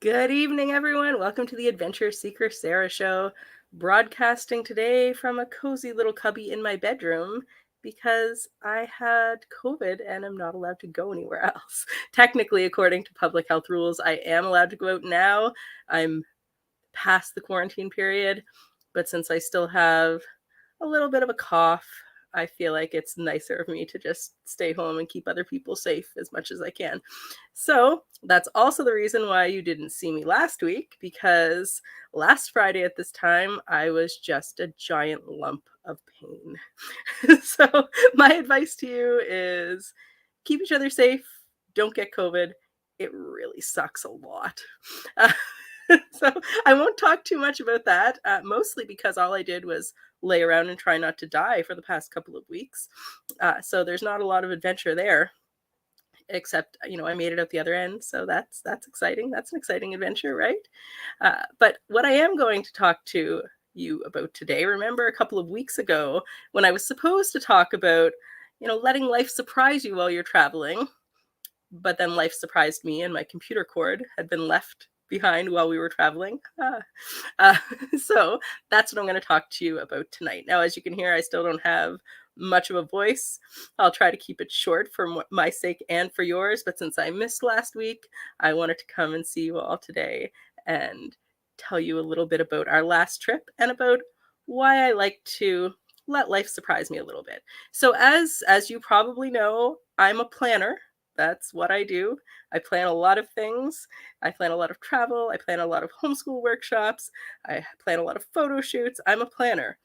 Good evening, everyone. Welcome to the Adventure Seeker Sarah Show, broadcasting today from a cozy little cubby in my bedroom because I had COVID and I'm not allowed to go anywhere else. Technically, according to public health rules, I am allowed to go out now. I'm past the quarantine period, but since I still have a little bit of a cough, I feel like it's nicer of me to just stay home and keep other people safe as much as I can. So that's also the reason why you didn't see me last week, because last Friday at this time, I was just a giant lump of pain. So my advice to you is keep each other safe, don't get COVID. It really sucks a lot. Uh, so I won't talk too much about that, mostly because all I did was lay around and try not to die for the past couple of weeks. So there's not a lot of adventure there, except I made it out the other end, so that's exciting. That's an exciting adventure, right? But what I am going to talk to you about today, remember a couple of weeks ago when I was supposed to talk about letting life surprise you while you're traveling, but then life surprised me and my computer cord had been left behind while we were traveling. Uh, so that's what I'm going to talk to you about tonight. Now, as you can hear, I still don't have much of a voice. I'll try to keep it short for my sake and for yours, but since I missed last week, I wanted to come and see you all today and tell you a little bit about our last trip and about why I like to let life surprise me a little bit. So as you probably know, I'm a planner. That's what I do. I plan a lot of things. I plan a lot of travel. I plan a lot of homeschool workshops. I plan a lot of photo shoots. I'm a planner.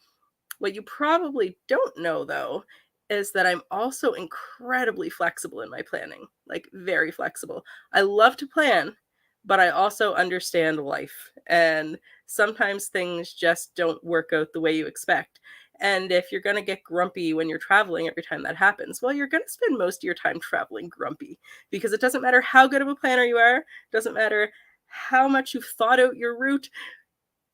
What you probably don't know, though, is that I'm also incredibly flexible in my planning, like very flexible. I love to plan, but I also understand life. And sometimes things just don't work out the way you expect. And if you're going to get grumpy when you're traveling every time that happens, well, you're going to spend most of your time traveling grumpy, because it doesn't matter how good of a planner you are, it doesn't matter how much you've thought out your route,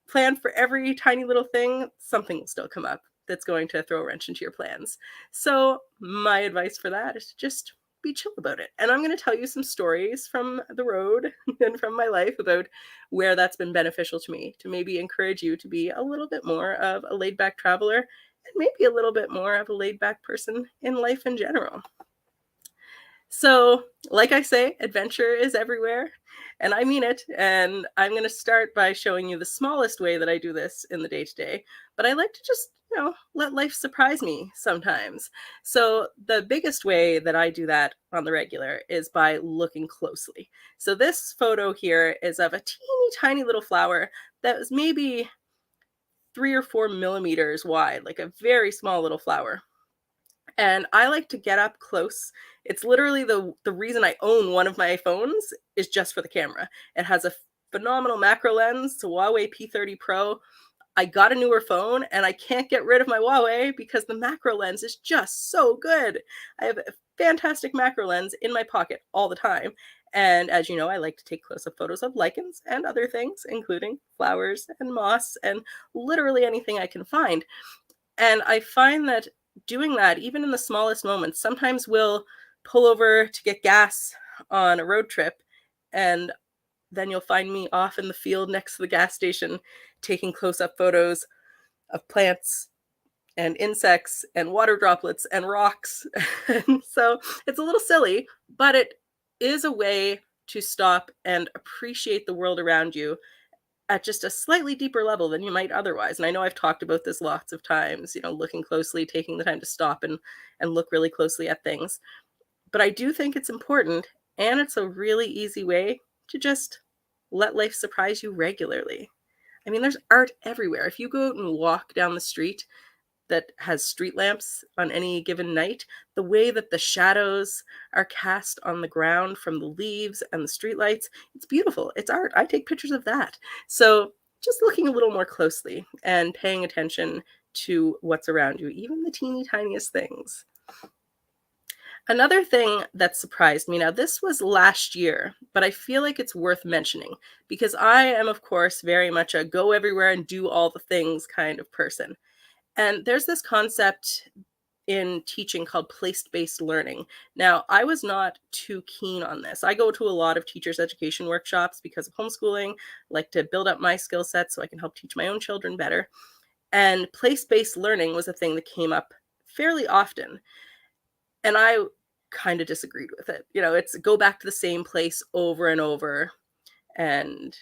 plan for every tiny little thing, something will still come up that's going to throw a wrench into your plans. So my advice for that is to just be chill about it. And I'm going to tell you some stories from the road and from my life about where that's been beneficial to me, to maybe encourage you to be a little bit more of a laid back traveler and maybe a little bit more of a laid back person in life in general. So, like I say, adventure is everywhere, and I mean it. And I'm going to start by showing you the smallest way that I do this in the day to day. But I like to just, let life surprise me sometimes. So, the biggest way that I do that on the regular is by looking closely. So, this photo here is of a teeny tiny little flower that was maybe 3 or 4 millimeters wide, like a very small little flower. And I like to get up close. It's literally the reason I own one of my phones is just for the camera. It has a phenomenal macro lens, it's a Huawei P30 Pro. I got a newer phone and I can't get rid of my Huawei because the macro lens is just so good. I have a fantastic macro lens in my pocket all the time. And as you know, I like to take close-up photos of lichens and other things, including flowers and moss and literally anything I can find. And I find that doing that, even in the smallest moments, sometimes we'll pull over to get gas on a road trip, and then you'll find me off in the field next to the gas station taking close up photos of plants and insects and water droplets and rocks. And so it's a little silly, but it is a way to stop and appreciate the world around you at just a slightly deeper level than you might otherwise. And I know I've talked about this lots of times, looking closely, taking the time to stop and look really closely at things. But I do think it's important, and it's a really easy way to just let life surprise you regularly. I mean, there's art everywhere. If you go out and walk down the street that has street lamps on any given night, the way that the shadows are cast on the ground from the leaves and the streetlights, it's beautiful. It's art. I take pictures of that. So just looking a little more closely and paying attention to what's around you, even the teeny tiniest things. Another thing that surprised me, now this was last year, but I feel like it's worth mentioning because I am, of course, very much a go everywhere and do all the things kind of person. And there's this concept in teaching called place-based learning. Now, I was not too keen on this. I go to a lot of teachers' education workshops because of homeschooling, like to build up my skill set so I can help teach my own children better. And place-based learning was a thing that came up fairly often. And I kind of disagreed with it. It's go back to the same place over and over and,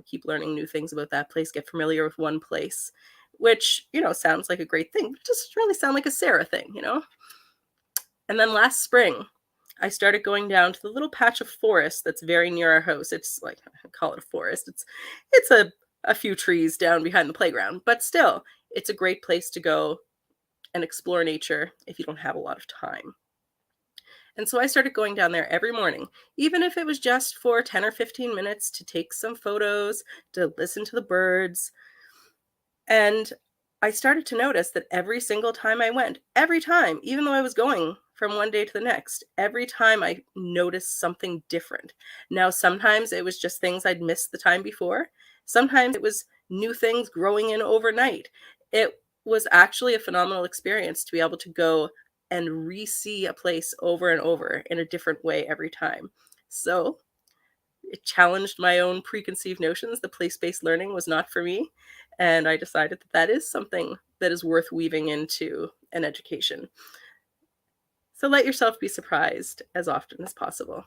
keep learning new things about that place, get familiar with one place, which, sounds like a great thing, but it doesn't really sound like a Sarah thing. And then last spring, I started going down to the little patch of forest that's very near our house. It's like, I call it a forest. It's a few trees down behind the playground, but still, it's a great place to go and explore nature if you don't have a lot of time. And so I started going down there every morning, even if it was just for 10 or 15 minutes to take some photos, to listen to the birds. And I started to notice that every single time I went, every time, even though I was going from one day to the next, every time I noticed something different. Now, sometimes it was just things I'd missed the time before. Sometimes it was new things growing in overnight. It was actually a phenomenal experience to be able to go and re-see a place over and over in a different way every time. So it challenged my own preconceived notions. The place-based learning was not for me. And I decided that that is something that is worth weaving into an education. So let yourself be surprised as often as possible.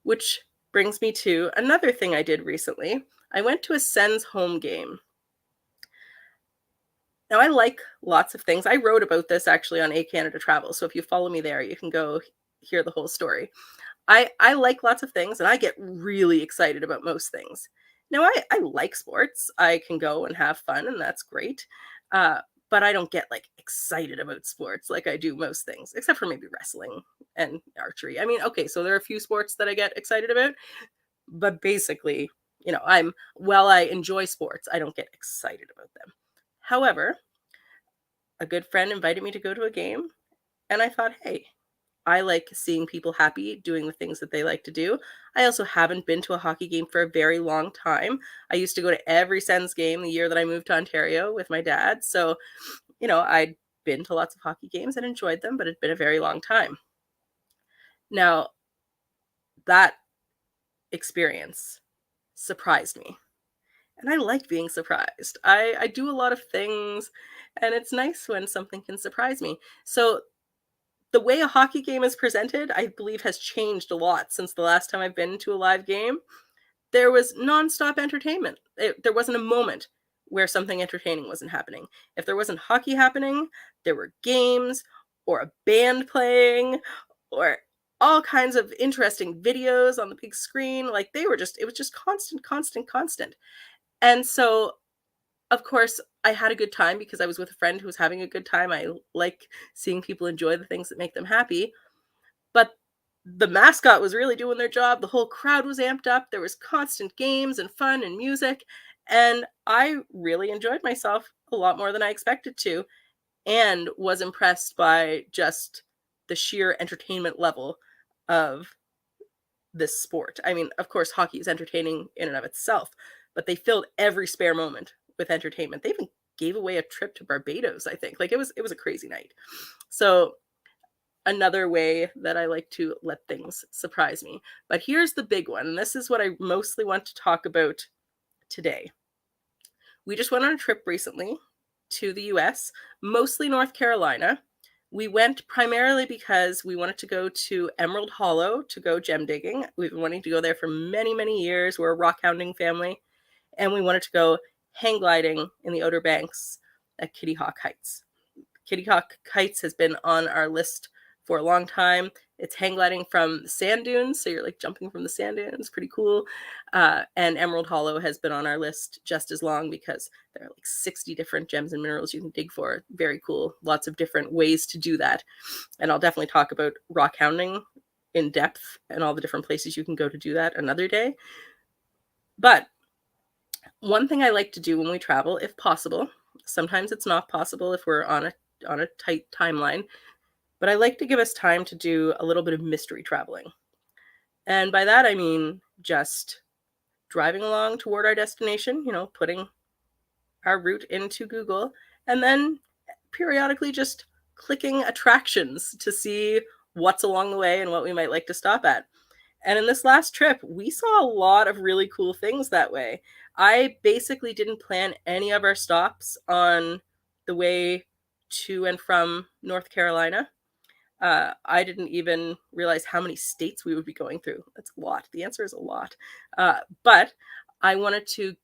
Which brings me to another thing I did recently. I went to a Sens home game. Now, I like lots of things. I wrote about this actually on A Canada Travel. So if you follow me there, you can go hear the whole story. I like lots of things and I get really excited about most things. Now, I like sports. I can go and have fun, and that's great. Uh, but I don't get like excited about sports like I do most things, except for maybe wrestling and archery. I mean, okay, so there are a few sports that I get excited about, but basically, while I enjoy sports, I don't get excited about them. However, a good friend invited me to go to a game, and I thought, hey, I like seeing people happy doing the things that they like to do. I also haven't been to a hockey game for a very long time. I used to go to every Sens game the year that I moved to Ontario with my dad. So, I'd been to lots of hockey games and enjoyed them, but it'd been a very long time. Now, that experience surprised me. And I like being surprised. I do a lot of things, and it's nice when something can surprise me. So the way a hockey game is presented, I believe, has changed a lot since the last time I've been to a live game. There was nonstop entertainment. There wasn't a moment where something entertaining wasn't happening. If there wasn't hockey happening, there were games or a band playing or all kinds of interesting videos on the big screen. Like it was just constant, constant, constant. And so of course, I had a good time because I was with a friend who was having a good time. I like seeing people enjoy the things that make them happy. But the mascot was really doing their job. The whole crowd was amped up. There was constant games and fun and music. And I really enjoyed myself a lot more than I expected to, and was impressed by just the sheer entertainment level of this sport. I mean, of course, hockey is entertaining in and of itself, but they filled every spare moment with entertainment. They even gave away a trip to Barbados, I think. Like it was a crazy night. So another way that I like to let things surprise me. But here's the big one. And this is what I mostly want to talk about today. We just went on a trip recently to the US, mostly North Carolina. We went primarily because we wanted to go to Emerald Hollow to go gem digging. We've been wanting to go there for many, many years. We're a rock hounding family. And we wanted to go hang gliding in the Outer Banks at Kitty Hawk Heights. Kitty Hawk Heights has been on our list for a long time. It's hang gliding from the sand dunes, so you're like jumping from the sand dunes, pretty cool. And Emerald Hollow has been on our list just as long because there are like 60 different gems and minerals you can dig for. Very cool. Lots of different ways to do that. And I'll definitely talk about rock hounding in depth and all the different places you can go to do that another day. But one thing I like to do when we travel, if possible, sometimes it's not possible if we're on a tight timeline, but I like to give us time to do a little bit of mystery traveling. And by that I mean just driving along toward our destination, putting our route into Google, and then periodically just clicking attractions to see what's along the way and what we might like to stop at. And in this last trip, we saw a lot of really cool things that way. I basically didn't plan any of our stops on the way to and from North Carolina. I didn't even realize how many states we would be going through. That's a lot. The answer is a lot. But I wanted to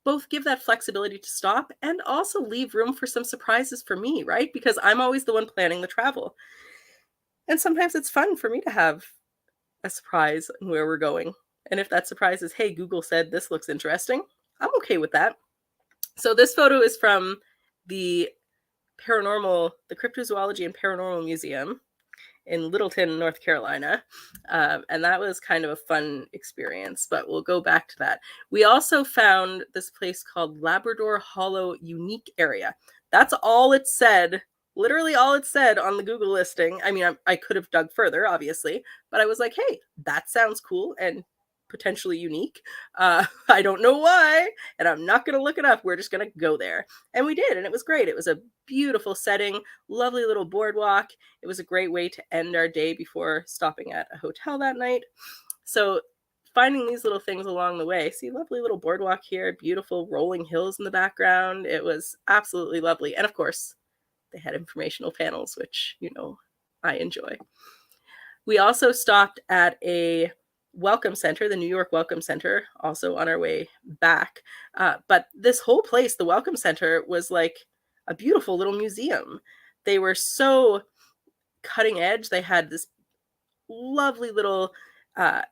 both give that flexibility to stop and also leave room for some surprises for me, right? Because I'm always the one planning the travel. And sometimes it's fun for me to have a surprise in where we're going. And if that surprise is, hey, Google said this looks interesting, I'm okay with that. So this photo is from the the Cryptozoology and Paranormal Museum in Littleton, North Carolina. And that was kind of a fun experience, but we'll go back to that. We also found this place called Labrador Hollow Unique Area. That's all it said, literally all it said on the Google listing. I mean, I could have dug further, obviously, but I was like, hey, that sounds cool and potentially unique. I don't know why, and I'm not going to look it up. We're just going to go there. And we did, and it was great. It was a beautiful setting, lovely little boardwalk. It was a great way to end our day before stopping at a hotel that night. So finding these little things along the way, see, lovely little boardwalk here, beautiful rolling hills in the background. It was absolutely lovely. And of course, they had informational panels, which, I enjoy. We also stopped at a Welcome Center, the New York Welcome Center, also on our way back. But this whole place, the Welcome Center, was like a beautiful little museum. They were so cutting edge. They had this lovely little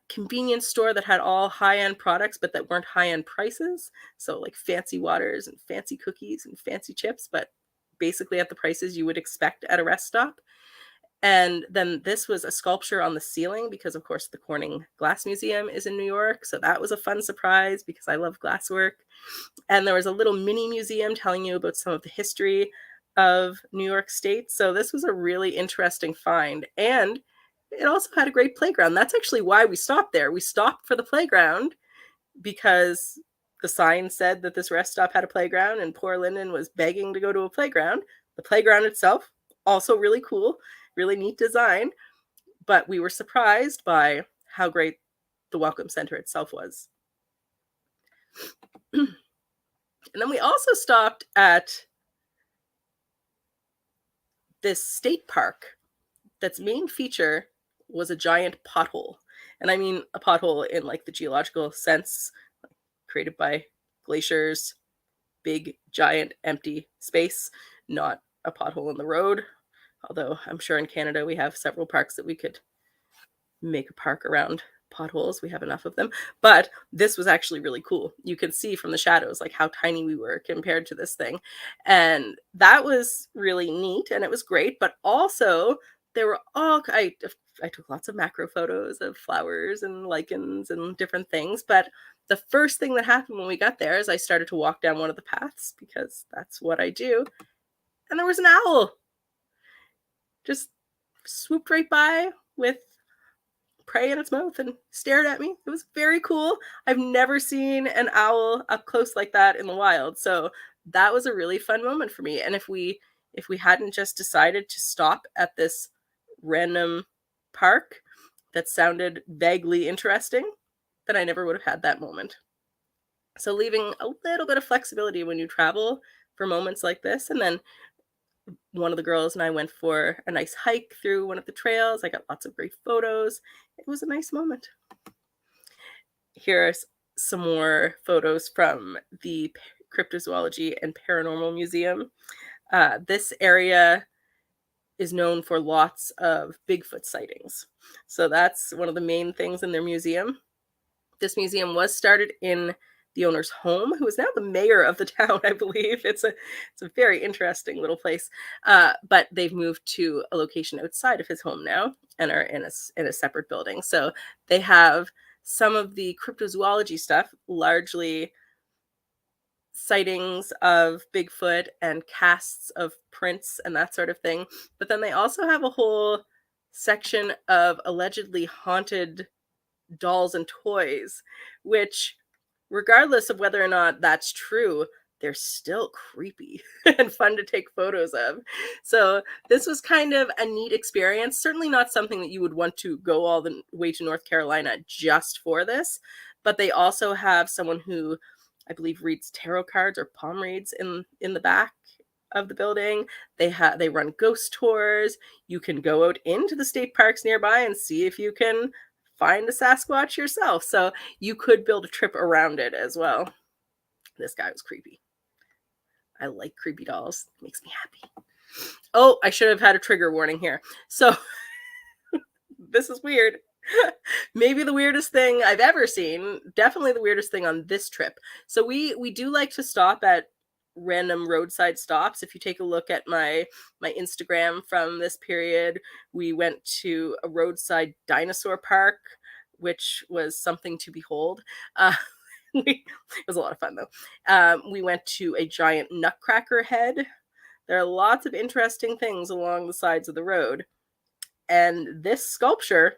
convenience store that had all high-end products, but that weren't high-end prices. So like fancy waters and fancy cookies and fancy chips, but basically at the prices you would expect at a rest stop. And then this was a sculpture on the ceiling because, of course, the Corning Glass Museum is in New York. So that was a fun surprise because I love glasswork. And there was a little mini museum telling you about some of the history of New York State. So this was a really interesting find. And it also had a great playground. That's actually why we stopped there. We stopped for the playground because the sign said that this rest stop had a playground and poor Lyndon was begging to go to a playground. The playground itself, also really cool. Really neat design, but we were surprised by how great the Welcome Center itself was. And then we also stopped at this state park that's main feature was a giant pothole. And I mean a pothole in like the geological sense, created by glaciers, big, giant, empty space, not a pothole in the road. Although I'm sure in Canada we have several parks that we could make a park around potholes. We have enough of them. But this was actually really cool. You could see from the shadows like how tiny we were compared to this thing. And that was really neat and it was great. But also there were I took lots of macro photos of flowers and lichens and different things. But the first thing that happened when we got there is I started to walk down one of the paths because that's what I do. And there was an owl. Just swooped right by with prey in its mouth and stared at me. It was very cool. I've never seen an owl up close like that in the wild. So that was a really fun moment for me. And if we hadn't just decided to stop at this random park that sounded vaguely interesting, then I never would have had that moment. So leaving a little bit of flexibility when you travel for moments like this. And then one of the girls and I went for a nice hike through one of the trails. I got lots of great photos. It was a nice moment. Here's some more photos from the Cryptozoology and Paranormal Museum. This area is known for lots of Bigfoot sightings. So that's one of the main things in their museum. This museum was started in the owner's home, who is now the mayor of the town, I believe. It's a very interesting little place. But they've moved to a location outside of his home now and are in a separate building. So they have some of the cryptozoology stuff, largely sightings of Bigfoot and casts of prints and that sort of thing. But then they also have a whole section of allegedly haunted dolls and toys, which, regardless of whether or not that's true, they're still creepy and fun to take photos of. So this was kind of a neat experience. Certainly not something that you would want to go all the way to North Carolina just for this, but they also have someone who I believe reads tarot cards or palm reads in the back of the building. They run ghost tours. You can go out into the state parks nearby and see if you can find a Sasquatch yourself. So you could build a trip around it as well. This guy was creepy. I like creepy dolls. It makes me happy. Oh, I should have had a trigger warning here. So this is weird. Maybe the weirdest thing I've ever seen. Definitely the weirdest thing on this trip. So we do like to stop at random roadside stops. If you take a look at my Instagram from this period, we went to a roadside dinosaur park, which was something to behold. It was a lot of fun though. We went to a giant nutcracker head. There are lots of interesting things along the sides of the road, and this sculpture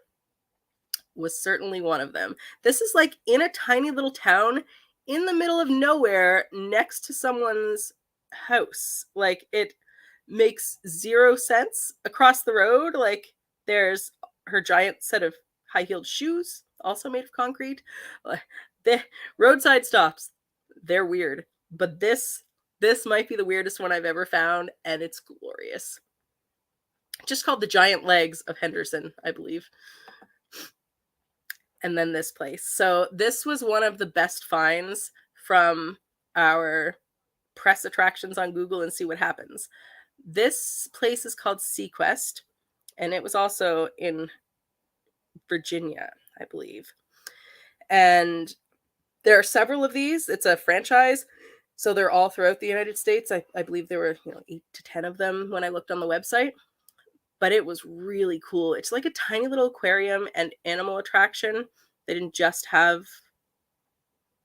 was certainly one of them. This is like in a tiny little town in the middle of nowhere next to someone's house. Like it makes zero sense across the road. Like there's her giant set of high-heeled shoes, also made of concrete. The roadside stops, they're weird, but this might be the weirdest one I've ever found, and it's glorious. Just called the Giant Legs of Henderson, I believe. And then this place. So this was one of the best finds from our press attractions on Google and see what happens. This place is called Sequest, and it was also in Virginia, I believe. And there are several of these. It's a franchise, so they're all throughout the United States. I believe there were 8 to 10 of them when I looked on the website. But it was really cool. It's like a tiny little aquarium and animal attraction. They didn't just have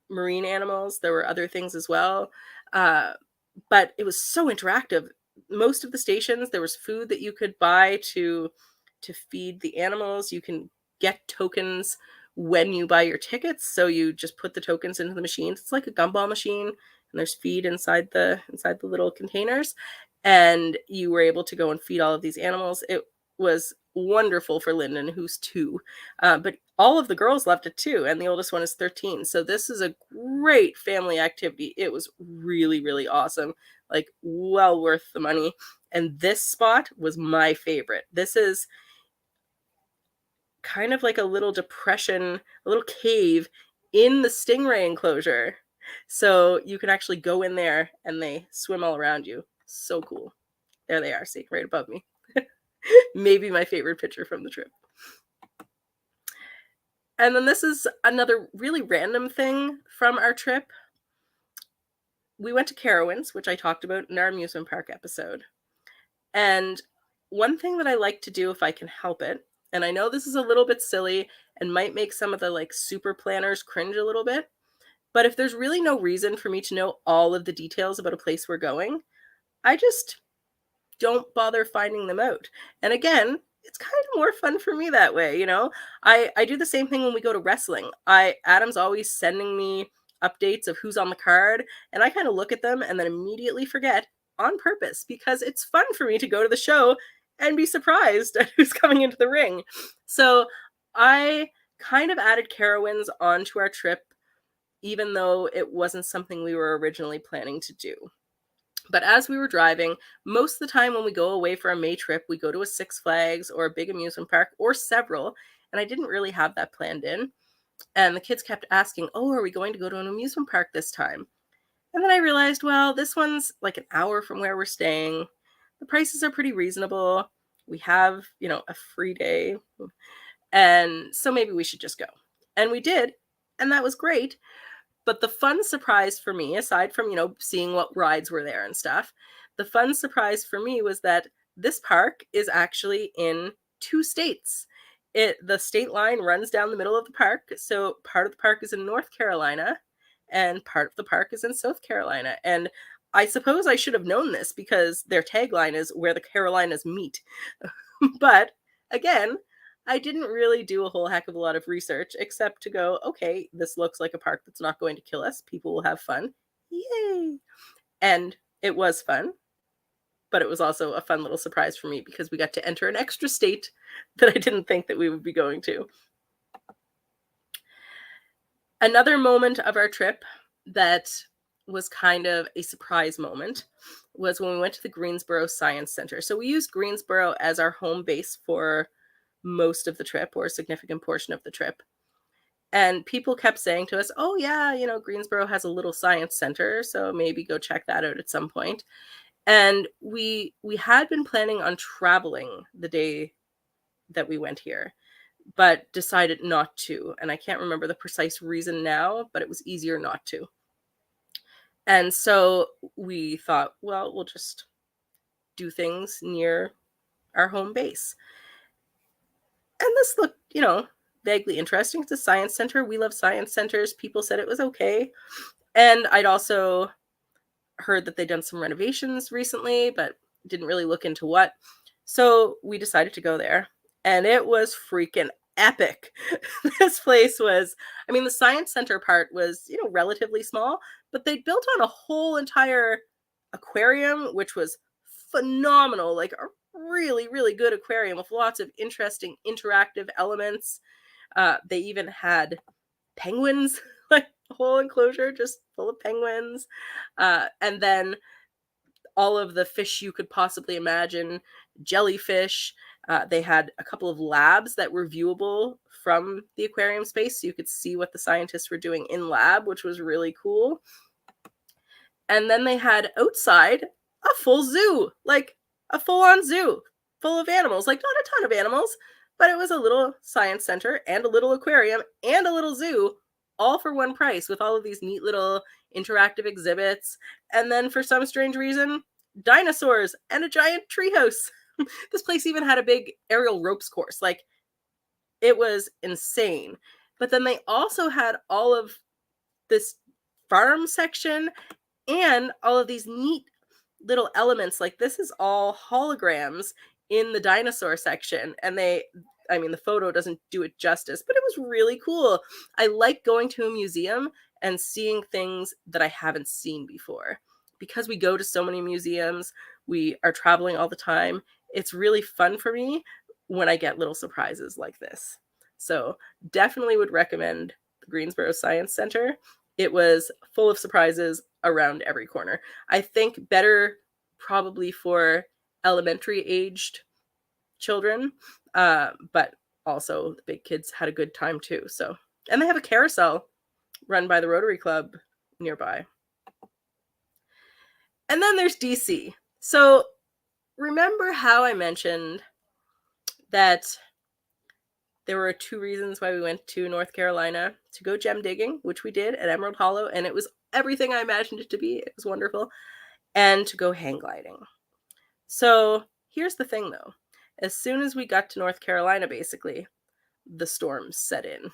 marine animals. There were other things as well. But it was so interactive. Most of the stations, there was food that you could buy to feed the animals. You can get tokens when you buy your tickets. So you just put the tokens into the machines. It's like a gumball machine, and there's feed inside the little containers. And you were able to go and feed all of these animals. It was wonderful for Lyndon, who's 2. But all of the girls loved it too, and the oldest one is 13. So this is a great family activity. It was really, really awesome. Like, well worth the money. And this spot was my favorite. This is kind of like a little depression, a little cave in the stingray enclosure. So you can actually go in there and they swim all around you. So cool. There they are, see, right above me. Maybe my favorite picture from the trip. And then this is another really random thing from our trip. We went to Carowinds, which I talked about in our amusement park episode. And one thing that I like to do if I can help it, and I know this is a little bit silly and might make some of the like super planners cringe a little bit, but if there's really no reason for me to know all of the details about a place we're going, I just don't bother finding them out. And again, it's kind of more fun for me that way, I do the same thing when we go to wrestling. Adam's always sending me updates of who's on the card, and I kind of look at them and then immediately forget on purpose because it's fun for me to go to the show and be surprised at who's coming into the ring. So I kind of added Carowinds onto our trip, even though it wasn't something we were originally planning to do. But as we were driving, most of the time when we go away for a May trip, we go to a Six Flags or a big amusement park or several. And I didn't really have that planned in. And the kids kept asking, oh, are we going to go to an amusement park this time? And then I realized, well, this one's like an hour from where we're staying. The prices are pretty reasonable. We have, a free day. And so maybe we should just go. And we did. And that was great. But the fun surprise for me, aside from, seeing what rides were there and stuff, the fun surprise for me was that this park is actually in 2 states. The state line runs down the middle of the park. So part of the park is in North Carolina and part of the park is in South Carolina. And I suppose I should have known this because their tagline is where the Carolinas meet. But again, I didn't really do a whole heck of a lot of research except to go, okay, this looks like a park that's not going to kill us. People will have fun. Yay! And it was fun, but it was also a fun little surprise for me because we got to enter an extra state that I didn't think that we would be going to. Another moment of our trip that was kind of a surprise moment was when we went to the Greensboro Science Center. So we used Greensboro as our home base for most of the trip, or a significant portion of the trip. And people kept saying to us, oh yeah, Greensboro has a little science center, so maybe go check that out at some point. And we had been planning on traveling the day that we went here, but decided not to. And I can't remember the precise reason now, but it was easier not to. And so we thought, well, we'll just do things near our home base. And this looked, vaguely interesting. It's a science center. We love science centers. People said it was okay. And I'd also heard that they'd done some renovations recently, but didn't really look into what. So we decided to go there. And it was freaking epic. This place was, the science center part was, relatively small, but they built on a whole entire aquarium, which was phenomenal. Like a really, really good aquarium with lots of interesting interactive elements. They even had penguins, like the whole enclosure just full of penguins. And then all of the fish you could possibly imagine, jellyfish. They had a couple of labs that were viewable from the aquarium space, so you could see what the scientists were doing in lab, which was really cool. And then they had outside a full zoo, like a full-on zoo full of animals, like not a ton of animals, but it was a little science center and a little aquarium and a little zoo, all for one price, with all of these neat little interactive exhibits. And then for some strange reason, dinosaurs and a giant treehouse. This place even had a big aerial ropes course. Like, it was insane. But then they also had all of this farm section and all of these neat little elements. Like, this is all holograms in the dinosaur section. And the photo doesn't do it justice, but it was really cool. I like going to a museum and seeing things that I haven't seen before. Because we go to so many museums, we are traveling all the time. It's really fun for me when I get little surprises like this. So definitely would recommend the Greensboro Science Center. It was full of surprises around every corner. I think better probably for elementary aged children, but also the big kids had a good time too. So, and they have a carousel run by the Rotary Club nearby. And then there's DC. So remember how I mentioned that there were 2 reasons why we went to North Carolina: to go gem digging, which we did at Emerald Hollow, and it was everything I imagined it to be. It was wonderful. And to go hang gliding. So here's the thing though. As soon as we got to North Carolina, basically, the storms set in.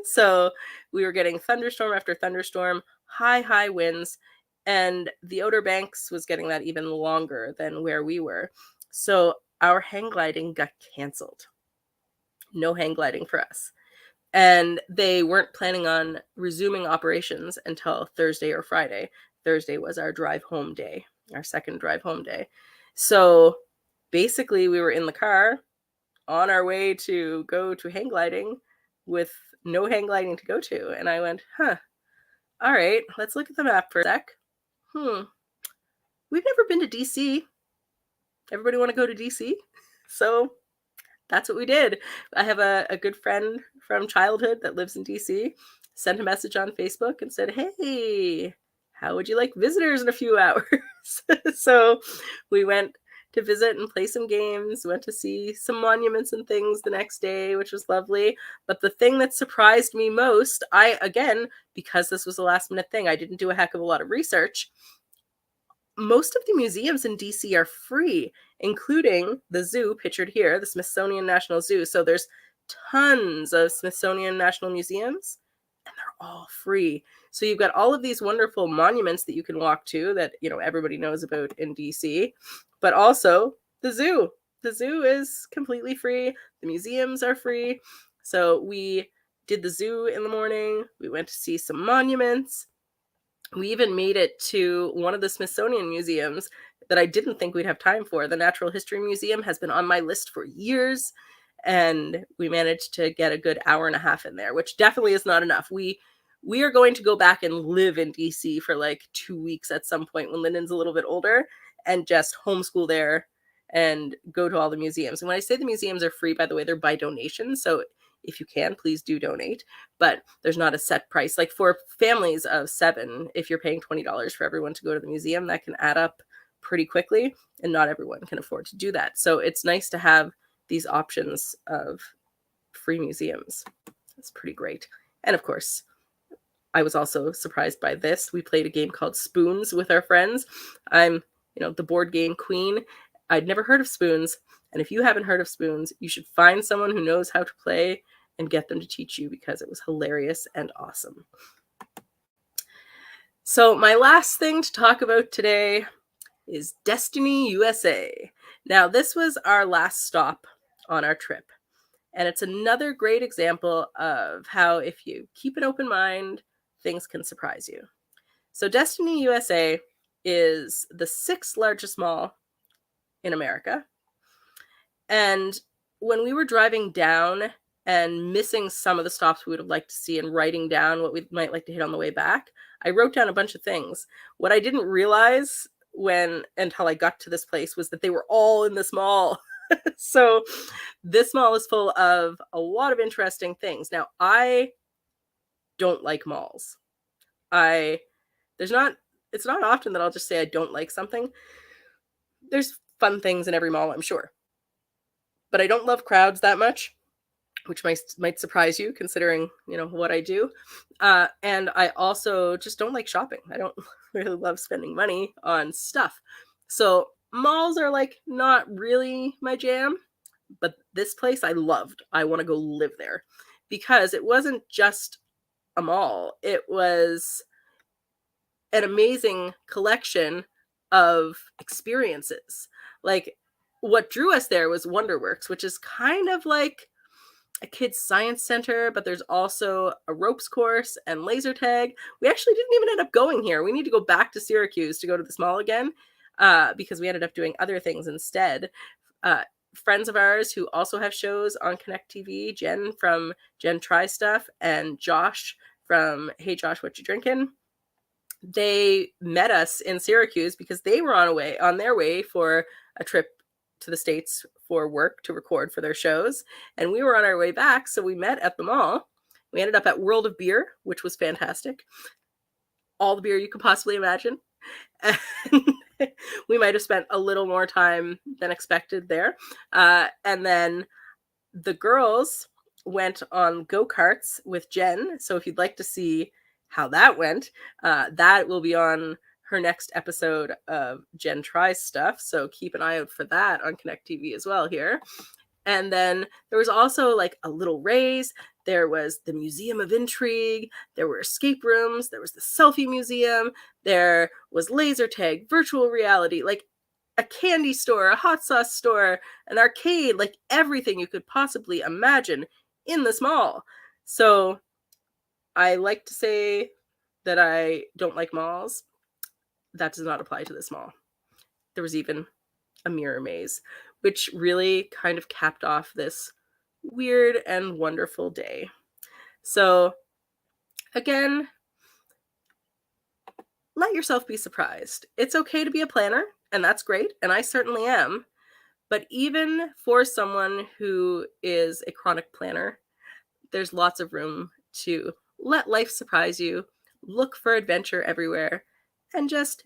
So we were getting thunderstorm after thunderstorm, high winds, and the Outer Banks was getting that even longer than where we were. So our hang gliding got canceled. No hang gliding for us. And they weren't planning on resuming operations until Thursday or Friday. Thursday was our drive home day, our second drive home day. So basically we were in the car on our way to go to hang gliding with no hang gliding to go to. And I went, all right, let's look at the map for a sec. We've never been to DC. Everybody want to go to DC? So that's what we did. I have a good friend from childhood that lives in DC, sent a message on Facebook and said, hey, how would you like visitors in a few hours? So we went to visit and play some games, went to see some monuments and things the next day, which was lovely. But the thing that surprised me most, because this was a last minute thing, I didn't do a heck of a lot of research. Most of the museums in DC are free, including the zoo pictured here, the Smithsonian National Zoo. So there's tons of Smithsonian National Museums, and they're all free. So you've got all of these wonderful monuments that you can walk to that, everybody knows about in DC, but also the zoo. The zoo is completely free. The museums are free. So we did the zoo in the morning. We went to see some monuments. We even made it to one of the Smithsonian museums that I didn't think we'd have time for. The Natural History Museum has been on my list for years, and we managed to get a good hour and a half in there, which definitely is not enough. We are going to go back and live in DC for like 2 weeks at some point when Lyndon's a little bit older and just homeschool there and go to all the museums. And when I say the museums are free, by the way, they're by donation. So if you can, please do donate. But there's not a set price. Like for families of 7, if you're paying $20 for everyone to go to the museum, that can add up pretty quickly. And not everyone can afford to do that. So it's nice to have these options of free museums. It's pretty great. And of course, I was also surprised by this. We played a game called Spoons with our friends. I'm, the board game queen. I'd never heard of Spoons. And if you haven't heard of Spoons, you should find someone who knows how to play and get them to teach you, because it was hilarious and awesome. So my last thing to talk about today is Destiny USA. Now, this was our last stop on our trip. And it's another great example of how if you keep an open mind, things can surprise you. So Destiny USA is the 6th largest mall in America. And when we were driving down and missing some of the stops we would have liked to see and writing down what we might like to hit on the way back, I wrote down a bunch of things. What I didn't realize until I got to this place was that they were all in this mall. So this mall is full of a lot of interesting things. Now, I don't like malls. It's not often that I'll just say I don't like something. There's fun things in every mall, I'm sure. But I don't love crowds that much, which might surprise you considering, what I do. And I also just don't like shopping. I don't really love spending money on stuff. So malls are like not really my jam, but this place I loved. I want to go live there because it wasn't just a mall. It was an amazing collection of experiences. Like what drew us there was Wonderworks, which is kind of like a kids' science center, but there's also a ropes course and laser tag. We actually didn't even end up going here. We need to go back to Syracuse to go to this mall again because we ended up doing other things instead. Friends of ours who also have shows on Connect TV, Jen from Jen Try Stuff and Josh from Hey Josh, What You Drinking? They met us in Syracuse because they were on their way for a trip to the States for work to record for their shows. And we were on our way back. So we met at the mall. We ended up at World of Beer, which was fantastic. All the beer you could possibly imagine. And we might have spent a little more time than expected there. And then the girls went on go-karts with Jen. So if you'd like to see how that went, that will be on her next episode of Jen Tries Stuff. So keep an eye out for that on Connect TV as well here. And then there was also like a little raise. There was the Museum of Intrigue. There were escape rooms. There was the selfie museum. There was laser tag, virtual reality, like a candy store, a hot sauce store, an arcade, like everything you could possibly imagine in this mall. So I like to say that I don't like malls. That does not apply to this mall. There was even a mirror maze, which really kind of capped off this weird and wonderful day. So again, let yourself be surprised. It's okay to be a planner, and that's great, and I certainly am. But even for someone who is a chronic planner, there's lots of room to let life surprise you, look for adventure everywhere, and just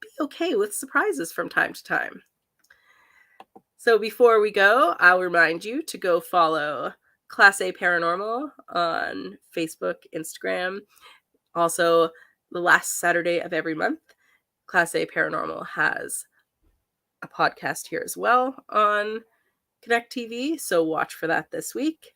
be okay with surprises from time to time. So before we go, I'll remind you to go follow Class A Paranormal on Facebook, Instagram. Also, the last Saturday of every month, Class A Paranormal has a podcast here as well on Connect TV, so watch for that this week.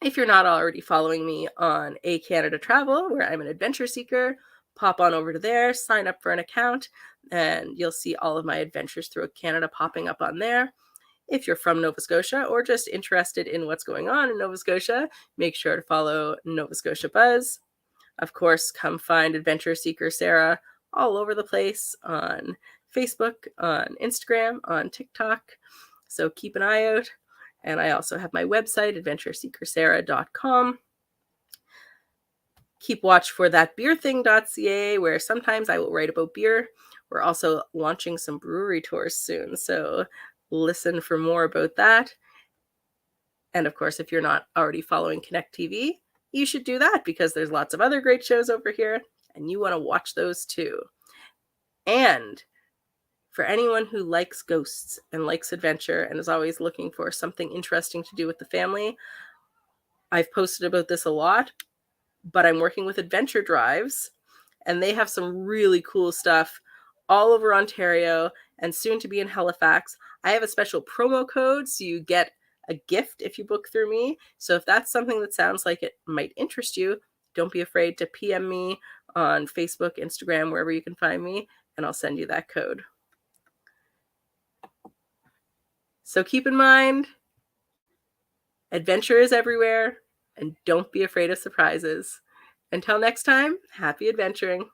If you're not already following me on A Canada Travel, where I'm an adventure seeker, pop on over to there, sign up for an account, and you'll see all of my adventures throughout Canada popping up on there. If you're from Nova Scotia or just interested in what's going on in Nova Scotia, make sure to follow Nova Scotia Buzz. Of course, come find Adventure Seeker Sarah all over the place on Facebook, on Instagram, on TikTok. So keep an eye out. And I also have my website, adventureseekersarah.com. Keep watch for thatbeerthing.ca, where sometimes I will write about beer. We're also launching some brewery tours soon, so listen for more about that. And of course, if you're not already following Connect TV, you should do that because there's lots of other great shows over here, and you want to watch those too. And for anyone who likes ghosts and likes adventure and is always looking for something interesting to do with the family, I've posted about this a lot, but I'm working with Adventure Drives, and they have some really cool stuff all over Ontario and soon to be in Halifax. I have a special promo code, so you get a gift if you book through me. So if that's something that sounds like it might interest you, don't be afraid to PM me on Facebook, Instagram, wherever you can find me, and I'll send you that code. So keep in mind, adventure is everywhere, and don't be afraid of surprises. Until next time, happy adventuring.